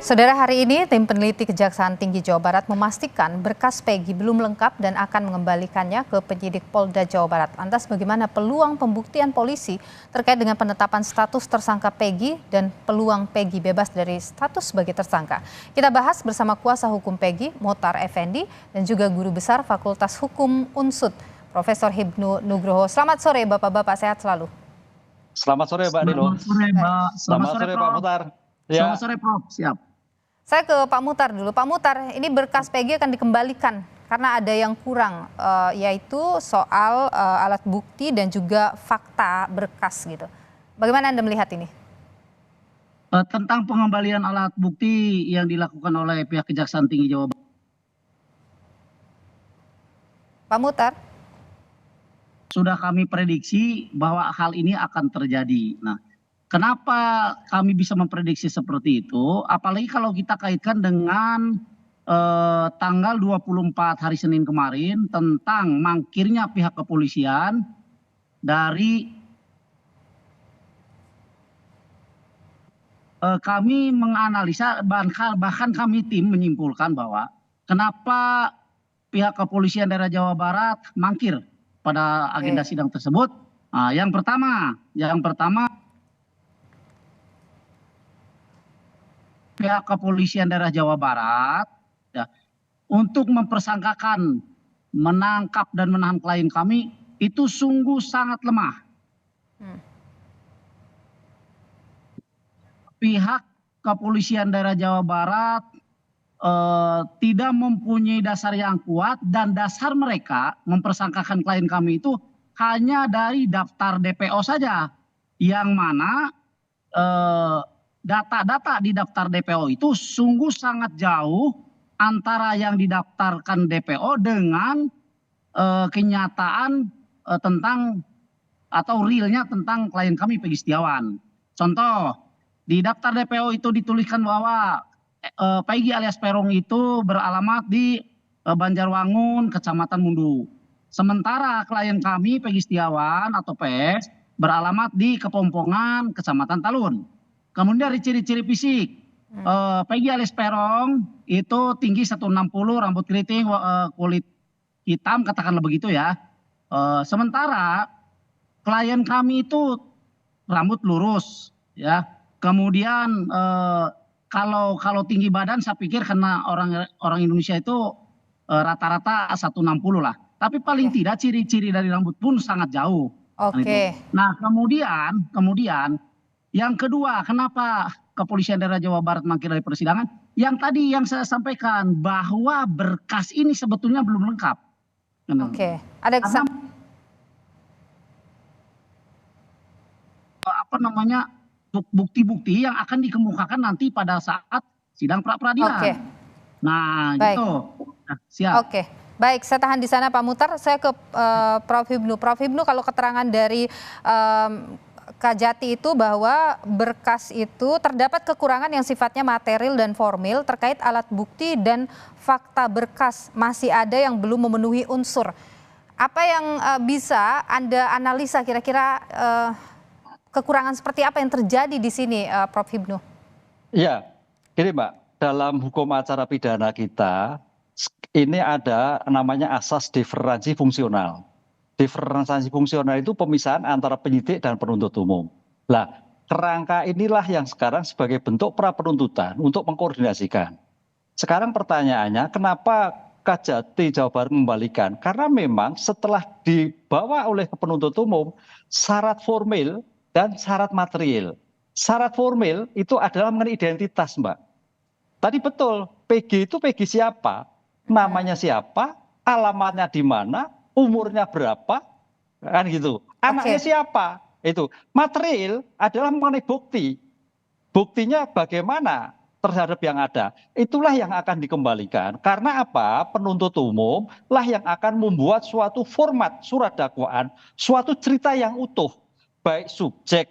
Saudara, hari ini tim peneliti Kejaksaan Tinggi Jawa Barat memastikan berkas Peggy belum lengkap dan akan mengembalikannya ke penyidik Polda Jawa Barat. Lantas bagaimana peluang pembuktian polisi terkait dengan penetapan status tersangka Peggy dan peluang Peggy bebas dari status sebagai tersangka? Kita bahas bersama kuasa hukum Peggy, Motar Effendi, dan juga Guru Besar Fakultas Hukum UNSUD, Profesor Hibnu Nugroho. Selamat sore Bapak-Bapak, sehat selalu. Selamat sore Mbak Nilo. Selamat sore Mbak. Selamat sore Pak Mutar. Selamat sore Prof. Siap. Saya ke Pak Mutar dulu. Pak Mutar, ini berkas Peggy akan dikembalikan karena ada yang kurang, yaitu soal alat bukti dan juga fakta berkas gitu. Bagaimana Anda melihat ini? Tentang pengembalian alat bukti yang dilakukan oleh pihak Kejaksaan Tinggi Jawa Barat. Pak Mutar? Sudah kami prediksi bahwa hal ini akan terjadi. Nah, kenapa kami bisa memprediksi seperti itu? Apalagi kalau kita kaitkan dengan tanggal 24 hari Senin kemarin tentang mangkirnya pihak kepolisian dari kami menganalisa, bahkan kami tim menyimpulkan bahwa kenapa pihak kepolisian daerah Jawa Barat mangkir pada agenda sidang tersebut. Nah, yang pertama pihak kepolisian daerah Jawa Barat ya, untuk mempersangkakan, menangkap dan menahan klien kami itu sungguh sangat lemah. Pihak kepolisian daerah Jawa Barat tidak mempunyai dasar yang kuat, dan dasar mereka mempersangkakan klien kami itu hanya dari daftar DPO saja, yang mana data-data di daftar DPO itu sungguh sangat jauh antara yang didaftarkan DPO dengan kenyataan tentang atau realnya tentang klien kami Peggy Setiawan. Contoh, di daftar DPO itu dituliskan bahwa Peggy alias Peron itu beralamat di Banjarwangun, Kecamatan Mundu. Sementara klien kami Peggy Setiawan atau PS beralamat di Kepompongan, Kecamatan Talun. Kemudian dari ciri-ciri fisik, Peggy alias Peron itu tinggi 160, rambut keriting, kulit hitam, katakanlah begitu ya. Sementara klien kami itu rambut lurus, ya. Kemudian kalau tinggi badan saya pikir karena orang Indonesia itu rata-rata 160 lah. Tapi paling tidak ciri-ciri dari rambut pun sangat jauh. Nah, kemudian yang kedua, kenapa kepolisian daerah Jawa Barat mangkir dari persidangan? Yang tadi yang saya sampaikan bahwa berkas ini sebetulnya belum lengkap. Ada bukti-bukti yang akan dikemukakan nanti pada saat sidang pra-peradilan. Nah, gitu. Nah, siap. Baik, saya tahan di sana Pak Mutar. Saya ke Prof Hibnu. Prof Hibnu, kalau keterangan dari Kajati itu bahwa berkas itu terdapat kekurangan yang sifatnya material dan formil terkait alat bukti dan fakta berkas, masih ada yang belum memenuhi unsur. Apa yang bisa Anda analisa kira-kira kekurangan seperti apa yang terjadi di sini, Prof Hibnu? Ya, gini Mbak, dalam hukum acara pidana kita ini ada namanya asas diferensiasi fungsional. Diferensiasi fungsional itu pemisahan antara penyidik dan penuntut umum. Nah, kerangka inilah yang sekarang sebagai bentuk pra penuntutan untuk mengkoordinasikan. Sekarang pertanyaannya, kenapa Kajati Jawa Barat membalikan? Karena memang setelah dibawa oleh penuntut umum, syarat formil dan syarat material. Syarat formil itu adalah mengenai identitas, Mbak. Tadi betul, Peggy itu Peggy siapa? Namanya siapa? Alamatnya di mana? Umurnya berapa? Kan gitu. Anaknya siapa? Itu. Material adalah mengenai bukti. Buktinya bagaimana terhadap yang ada. Itulah yang akan dikembalikan. Karena apa? Penuntut umum lah yang akan membuat suatu format surat dakwaan, suatu cerita yang utuh. Baik subjek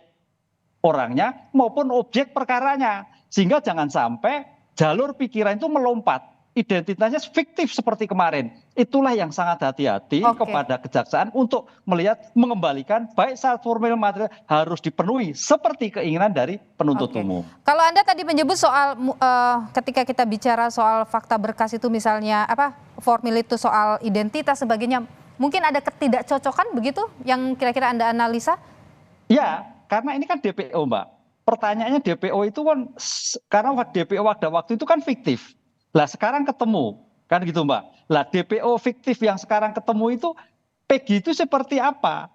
orangnya maupun objek perkaranya. Sehingga jangan sampai jalur pikiran itu melompat. identitasnya fiktif seperti kemarin. Itulah yang sangat hati-hati kepada kejaksaan untuk melihat mengembalikan baik syarat formil material harus dipenuhi seperti keinginan dari penuntut umum. Kalau Anda tadi menyebut soal ketika kita bicara soal fakta berkas itu misalnya formil itu soal identitas sebagainya, mungkin ada ketidakcocokan begitu yang kira-kira Anda analisa? Ya, karena ini kan DPO, Mbak. Pertanyaannya DPO itu kan karena DPO pada waktu itu kan fiktif. Lah sekarang ketemu, kan gitu Mbak. Lah DPO fiktif yang sekarang ketemu itu Peggy itu seperti apa?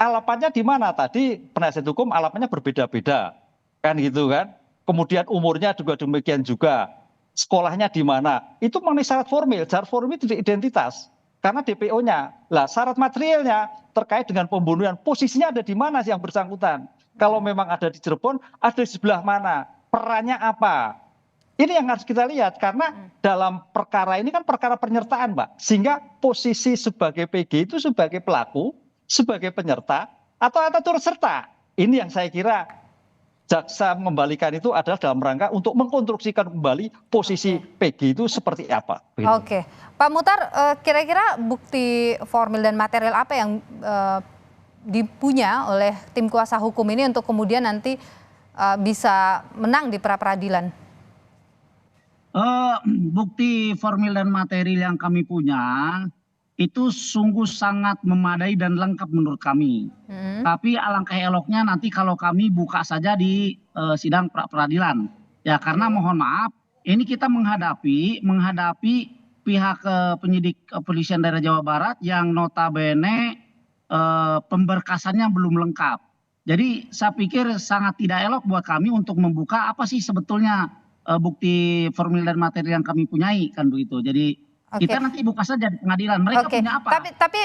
Alamatnya di mana? Tadi penasihat hukum alamatnya berbeda-beda, kan gitu kan. Kemudian umurnya juga demikian juga. Sekolahnya di mana? Itu mengenai syarat formil tidak identitas. Karena DPO-nya. Lah syarat materialnya terkait dengan pembunuhan, posisinya ada di mana yang bersangkutan? Kalau memang ada di Cirebon, ada di sebelah mana? Perannya apa? Ini yang harus kita lihat karena dalam perkara ini kan perkara penyertaan, Mbak. Sehingga posisi sebagai PG itu sebagai pelaku, sebagai penyerta atau turut serta. Ini yang saya kira jaksa mengembalikan itu adalah dalam rangka untuk mengkonstruksikan kembali posisi PG itu seperti apa. Oke, Pak Muhtar, kira-kira bukti formil dan material apa yang dipunya oleh tim kuasa hukum ini untuk kemudian nanti bisa menang di pra-peradilan? Bukti formil dan material yang kami punya itu sungguh sangat memadai dan lengkap menurut kami. Tapi alangkah eloknya nanti kalau kami buka saja di sidang pra-peradilan. Ya karena mohon maaf, ini kita menghadapi pihak penyidik kepolisian daerah Jawa Barat yang notabene pemberkasannya belum lengkap. Jadi saya pikir sangat tidak elok buat kami untuk membuka apa sih sebetulnya bukti formil dan material yang kami punyai, kan begitu. Jadi kita nanti buka saja di pengadilan. Mereka punya apa?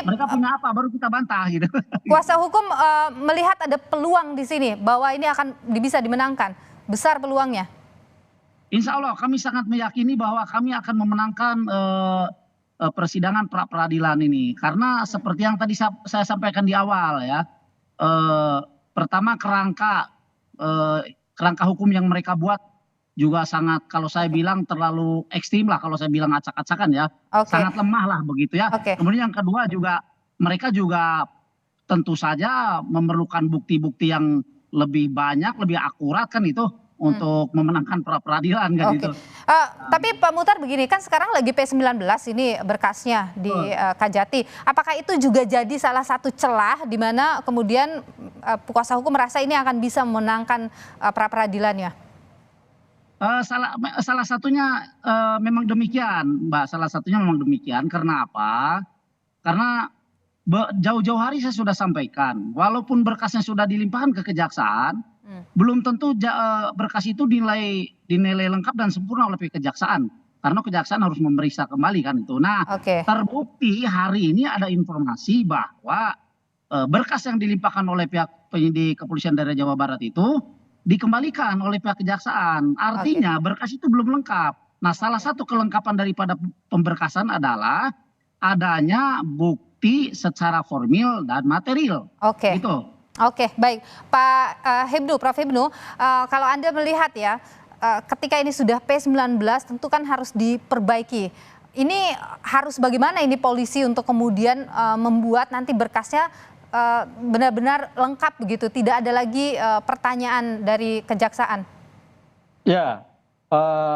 Mereka punya apa? Baru kita bantah gitu. Kuasa hukum melihat ada peluang di sini bahwa ini akan bisa dimenangkan. Besar peluangnya. Insya Allah kami sangat meyakini bahwa kami akan memenangkan persidangan pra-peradilan ini. Karena seperti yang tadi saya sampaikan di awal ya. Pertama kerangka hukum yang mereka buat juga sangat, kalau saya bilang terlalu ekstrim lah, kalau saya bilang acak-acakan ya, sangat lemah lah begitu ya. Kemudian yang kedua juga mereka juga tentu saja memerlukan bukti-bukti yang lebih banyak, lebih akurat kan itu untuk memenangkan pra-peradilan kan gitu. Tapi Pak Muhtar begini, kan sekarang lagi P19 ini berkasnya di Kajati. Apakah itu juga jadi salah satu celah di mana kemudian kuasa hukum merasa ini akan bisa memenangkan pra-peradilannya? Salah satunya memang demikian, Mbak. Salah satunya memang demikian. Karena apa? Karena jauh-jauh hari saya sudah sampaikan, walaupun berkasnya sudah dilimpahkan ke kejaksaan, belum tentu berkas itu dinilai lengkap dan sempurna oleh pihak kejaksaan. Karena kejaksaan harus memeriksa kembali kan itu. Nah, terbukti hari ini ada informasi bahwa berkas yang dilimpahkan oleh pihak penyidik kepolisian daerah Jawa Barat itu dikembalikan oleh pihak kejaksaan. Artinya berkas itu belum lengkap. Nah, salah satu kelengkapan daripada pemberkasan adalah adanya bukti secara formil dan material. Gitu. Oke, baik. Pak Prof. Hibnu, kalau Anda melihat ya, ketika ini sudah P19 tentu kan harus diperbaiki. Ini harus bagaimana ini polisi untuk kemudian membuat nanti berkasnya benar-benar lengkap begitu, tidak ada lagi pertanyaan dari kejaksaan? Ya,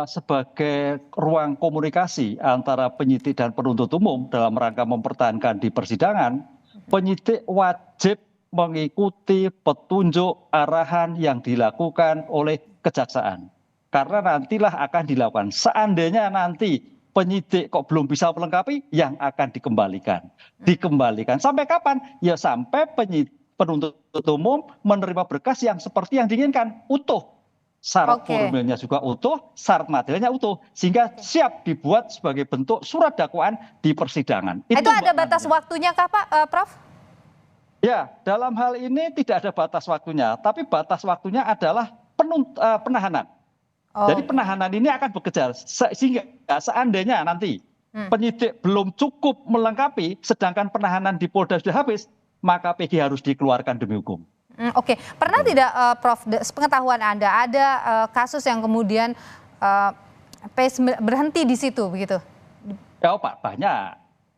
sebagai ruang komunikasi antara penyidik dan penuntut umum dalam rangka mempertahankan di persidangan, penyidik wajib mengikuti petunjuk arahan yang dilakukan oleh kejaksaan. Karena nantilah akan dilakukan. Seandainya nanti penyidik kok belum bisa melengkapi, yang akan dikembalikan. Dikembalikan sampai kapan? Ya sampai penuntut umum menerima berkas yang seperti yang diinginkan, utuh. Syarat formilnya juga utuh, syarat materialnya utuh. Sehingga siap dibuat sebagai bentuk surat dakwaan di persidangan. Itu ada batas waktunya kah Pak, Prof? Ya, dalam hal ini tidak ada batas waktunya. Tapi batas waktunya adalah penahanan. Jadi penahanan ini akan bekerja sehingga seandainya nanti penyidik belum cukup melengkapi sedangkan penahanan di Polda sudah habis, maka PG harus dikeluarkan demi hukum. Pernah tidak Prof, sepengetahuan Anda ada kasus yang kemudian berhenti di situ begitu? Ya, Pak,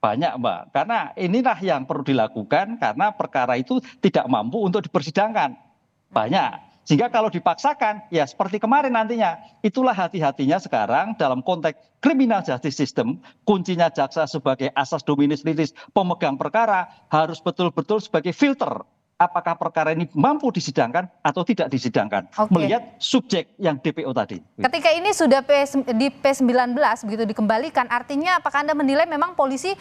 banyak Mbak. Karena inilah yang perlu dilakukan karena perkara itu tidak mampu untuk dipersidangkan. Banyak. Sehingga kalau dipaksakan, ya seperti kemarin nantinya. Itulah hati-hatinya sekarang dalam konteks criminal justice system, kuncinya jaksa sebagai asas dominus litis pemegang perkara harus betul-betul sebagai filter. Apakah perkara ini mampu disidangkan atau tidak disidangkan. Oke. Melihat subjek yang DPO tadi. Ketika ini sudah di P19 begitu dikembalikan, artinya apakah Anda menilai memang polisi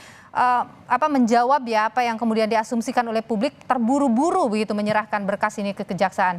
menjawab ya apa yang kemudian diasumsikan oleh publik, terburu-buru begitu menyerahkan berkas ini ke kejaksaan?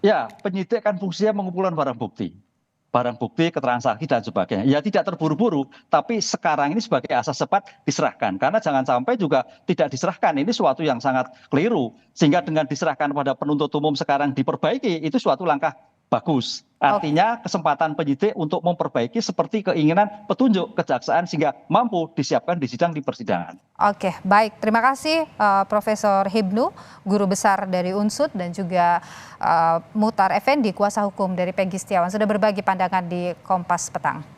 Ya, penyidik kan fungsinya mengumpulkan barang bukti, keterangan saksi dan sebagainya. Ya tidak terburu-buru, tapi sekarang ini sebagai asas cepat diserahkan. Karena jangan sampai juga tidak diserahkan, ini suatu yang sangat keliru. Sehingga dengan diserahkan pada penuntut umum sekarang diperbaiki, itu suatu langkah bagus. Artinya kesempatan penyidik untuk memperbaiki seperti keinginan petunjuk kejaksaan sehingga mampu disiapkan di sidang di persidangan. Oke, baik. Terima kasih Profesor Hibnu, Guru Besar dari Unsud, dan juga Muhtar Effendi, Kuasa Hukum dari Peggy Setiawan, sudah berbagi pandangan di Kompas Petang.